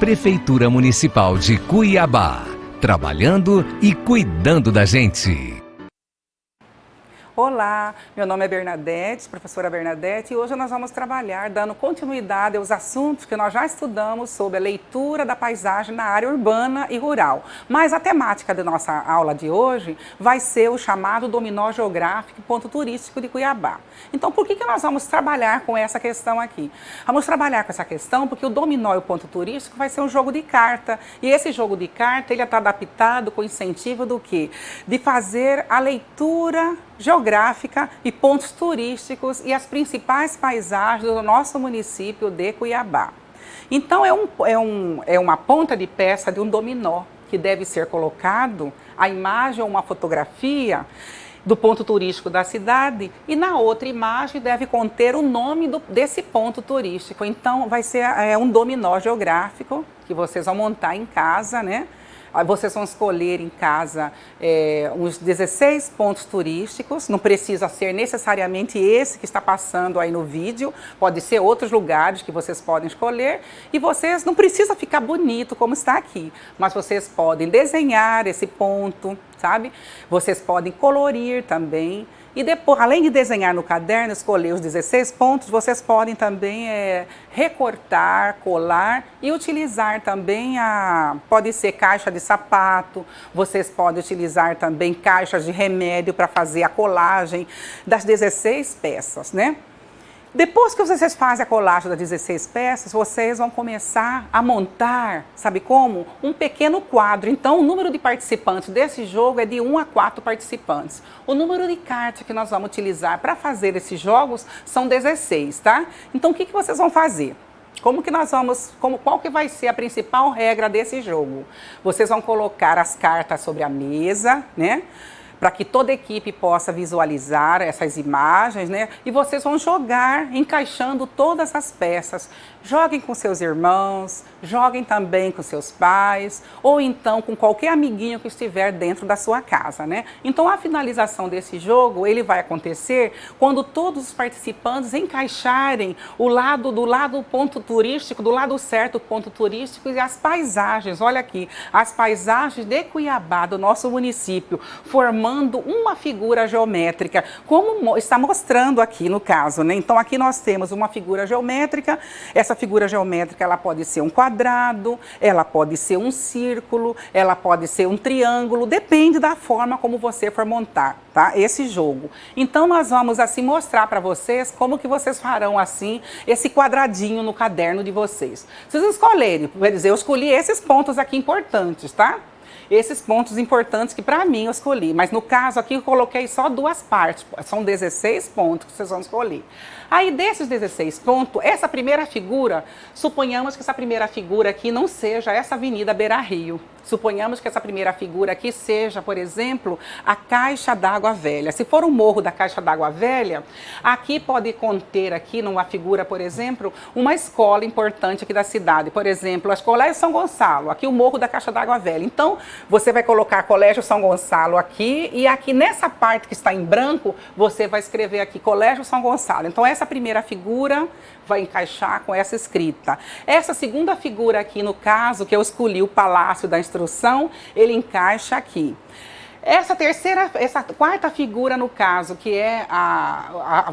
Prefeitura Municipal de Cuiabá, trabalhando e cuidando da gente. Olá, meu nome é Bernadette, professora Bernadette, e hoje nós vamos trabalhar dando continuidade aos assuntos que nós já estudamos sobre a leitura da paisagem na área urbana e rural. Mas a temática da nossa aula de hoje vai ser o chamado dominó geográfico ponto turístico de Cuiabá. Então, por que nós vamos trabalhar com essa questão aqui? Vamos trabalhar com essa questão porque o dominó e o ponto turístico vai ser um jogo de carta, e esse jogo de carta ele está adaptado com o incentivo do quê? De fazer a leitura geográfica e pontos turísticos e as principais paisagens do nosso município de Cuiabá. Então, é uma ponta de peça de um dominó que deve ser colocado a imagem ou uma fotografia do ponto turístico da cidade e na outra imagem deve conter o nome desse ponto turístico. Então, vai ser um dominó geográfico que vocês vão montar em casa, né? Vocês vão escolher em casa uns 16 pontos turísticos, não precisa ser necessariamente esse que está passando aí no vídeo, pode ser outros lugares que vocês podem escolher e vocês não precisa ficar bonito como está aqui, mas vocês podem desenhar esse ponto, sabe? Vocês podem colorir também. E depois, além de desenhar no caderno, escolher os 16 pontos, vocês podem também recortar, colar e utilizar também pode ser caixa de sapato, vocês podem utilizar também caixas de remédio para fazer a colagem das 16 peças, né? Depois que vocês fazem a colagem das 16 peças, vocês vão começar a montar, sabe como? Um pequeno quadro. Então, o número de participantes desse jogo é de 1 a 4 participantes. O número de cartas que nós vamos utilizar para fazer esses jogos são 16, tá? Então, o que vocês vão fazer? Qual que vai ser a principal regra desse jogo? Vocês vão colocar as cartas sobre a mesa, né? Para que toda a equipe possa visualizar essas imagens, né? E vocês vão jogar encaixando todas as peças. Joguem com seus irmãos, joguem também com seus pais, ou então com qualquer amiguinho que estiver dentro da sua casa, né? Então, a finalização desse jogo, ele vai acontecer quando todos os participantes encaixarem do lado ponto turístico, do lado certo ponto turístico e as paisagens, olha aqui, as paisagens de Cuiabá, do nosso município, formando uma figura geométrica, como está mostrando aqui no caso, né? Então, aqui nós temos uma figura geométrica, essa figura geométrica, ela pode ser um quadrado, ela pode ser um círculo, ela pode ser um triângulo, depende da forma como você for montar, tá? Esse jogo. Então, nós vamos assim mostrar para vocês como que vocês farão assim esse quadradinho no caderno de vocês. Vocês escolherem, quer dizer, eu escolhi esses pontos aqui importantes, tá? Esses pontos importantes que para mim eu escolhi, mas no caso aqui eu coloquei só duas partes, são 16 pontos que vocês vão escolher. Aí desses 16 pontos, essa primeira figura, suponhamos que essa primeira figura aqui não seja essa Avenida Beira Rio. Suponhamos que essa primeira figura aqui seja, por exemplo, a Caixa d'Água Velha. Se for o Morro da Caixa d'Água Velha, aqui pode conter aqui numa figura, por exemplo, uma escola importante aqui da cidade. Por exemplo, a Colégio São Gonçalo, aqui o Morro da Caixa d'Água Velha. Então, você vai colocar Colégio São Gonçalo aqui e aqui nessa parte que está em branco, você vai escrever aqui Colégio São Gonçalo. Então, essa primeira figura vai encaixar com essa escrita. Essa segunda figura aqui, no caso, que eu escolhi o Palácio da Instrução, ele encaixa aqui. Essa quarta figura, no caso, que é a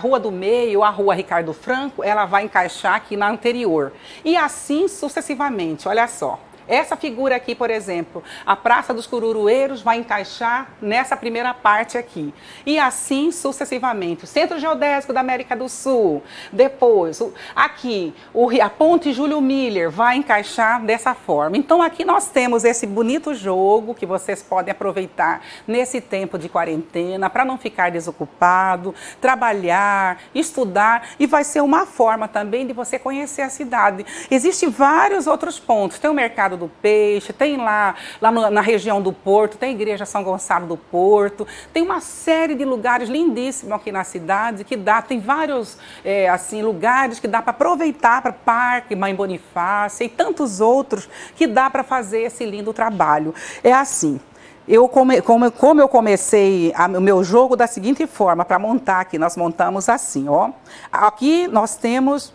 Rua do Meio, a Rua Ricardo Franco, ela vai encaixar aqui na anterior. E assim sucessivamente, olha só. Essa figura aqui, por exemplo, a Praça dos Cururueiros vai encaixar nessa primeira parte aqui. E assim sucessivamente. O Centro Geodésico da América do Sul. Depois, aqui, a Ponte Júlio Miller vai encaixar dessa forma. Então, aqui nós temos esse bonito jogo que vocês podem aproveitar nesse tempo de quarentena para não ficar desocupado, trabalhar, estudar. E vai ser uma forma também de você conhecer a cidade. Existem vários outros pontos. Tem o Mercado do Peixe, tem lá na região do Porto, tem a Igreja São Gonçalo do Porto, tem uma série de lugares lindíssimos aqui na cidade, tem vários assim, lugares que dá para aproveitar para Parque Mãe Bonifácia e tantos outros que dá para fazer esse lindo trabalho. É assim. Como eu comecei o meu jogo da seguinte forma, para montar aqui, nós montamos assim, ó. Aqui nós temos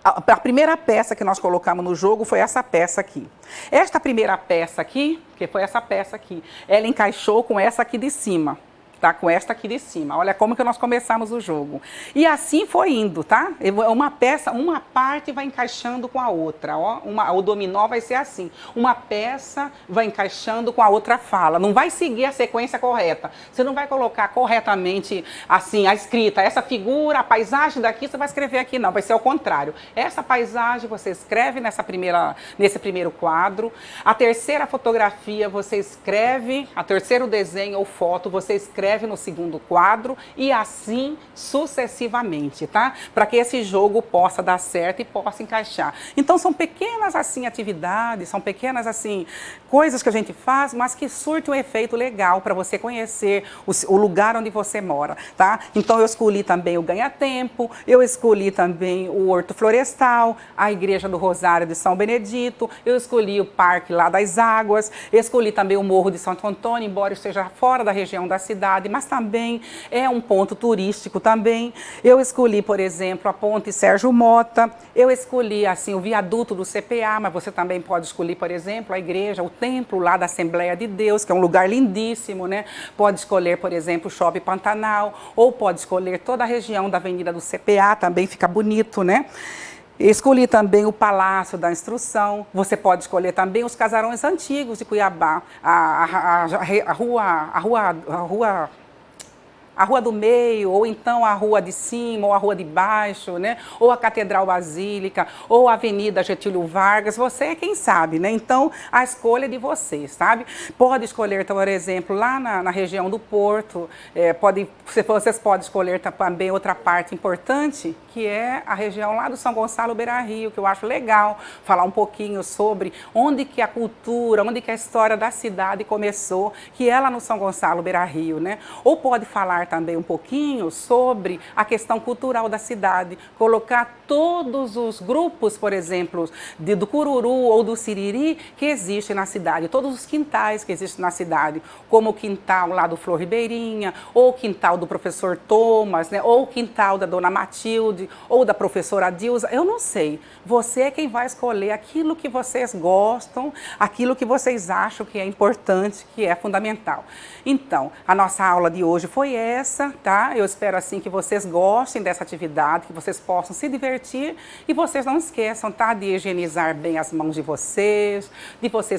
A primeira peça que nós colocamos no jogo foi essa peça aqui. Esta primeira peça aqui, que foi essa peça aqui, ela encaixou com essa aqui de cima. Tá, com esta aqui de cima. Olha como que nós começamos o jogo. E assim foi indo, tá? Uma peça, uma parte vai encaixando com a outra, ó. O dominó vai ser assim. Uma peça vai encaixando com a outra fala. Não vai seguir a sequência correta. Você não vai colocar corretamente, assim, a escrita. Essa figura, a paisagem daqui, você vai escrever aqui, não. Vai ser ao contrário. Essa paisagem você escreve nesse primeiro quadro. A terceira fotografia você escreve, a terceiro desenho ou foto você escreve no segundo quadro e assim sucessivamente, tá? Para que esse jogo possa dar certo e possa encaixar. Então são pequenas assim atividades, são pequenas assim coisas que a gente faz, mas que surtem um efeito legal para você conhecer o lugar onde você mora, tá? Então eu escolhi também o Ganha-Tempo, eu escolhi também o Horto Florestal, a Igreja do Rosário de São Benedito, eu escolhi o Parque lá das Águas, eu escolhi também o Morro de Santo Antônio, embora esteja fora da região da cidade, mas também é um ponto turístico também. Eu escolhi, por exemplo, a Ponte Sérgio Mota, eu escolhi assim o viaduto do CPA, mas você também pode escolher, por exemplo, a igreja, o templo lá da Assembleia de Deus, que é um lugar lindíssimo, né? Pode escolher, por exemplo, o Shopping Pantanal, ou pode escolher toda a região da Avenida do CPA, também fica bonito, né? Escolhi também o Palácio da Instrução. Você pode escolher também os casarões antigos de Cuiabá, a Rua do Meio, ou então a Rua de Cima, ou a Rua de Baixo, né? Ou a Catedral Basílica, ou a Avenida Getúlio Vargas, você é quem sabe, né? Então, a escolha é de vocês, sabe? Pode escolher, por exemplo, lá na região do Porto, vocês podem escolher também outra parte importante, que é a região lá do São Gonçalo Beira-Rio, que eu acho legal falar um pouquinho sobre onde que a cultura, onde que a história da cidade começou, que é lá no São Gonçalo Beira-Rio, né? Ou pode falar também um pouquinho sobre a questão cultural da cidade, colocar todos os grupos, por exemplo, do Cururu ou do Siriri que existem na cidade, todos os quintais que existem na cidade, como o quintal lá do Flor Ribeirinha, ou o quintal do professor Thomas, né? Ou o quintal da dona Matilde, ou da professora Dilza, eu não sei. Você é quem vai escolher aquilo que vocês gostam, aquilo que vocês acham que é importante, que é fundamental. Então, a nossa aula de hoje foi essa, tá? Eu espero assim que vocês gostem dessa atividade, que vocês possam se divertir e vocês não esqueçam, tá? De higienizar bem as mãos de vocês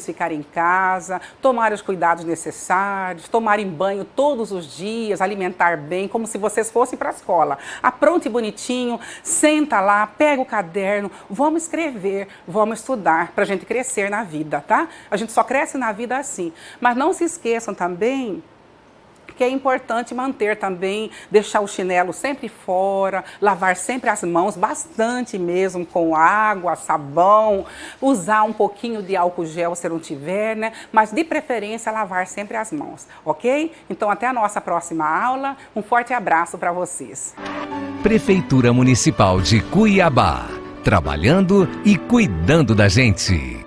ficarem em casa, tomar os cuidados necessários, tomarem banho todos os dias, alimentar bem, como se vocês fossem para a escola. Apronte bonitinho, senta lá, pega o caderno, vamos escrever, vamos estudar para a gente crescer na vida, tá? A gente só cresce na vida assim. Mas não se esqueçam também que é importante manter também, deixar o chinelo sempre fora, lavar sempre as mãos, bastante mesmo, com água, sabão, usar um pouquinho de álcool gel se não tiver, né? Mas de preferência lavar sempre as mãos, ok? Então até a nossa próxima aula, um forte abraço para vocês. Prefeitura Municipal de Cuiabá, trabalhando e cuidando da gente.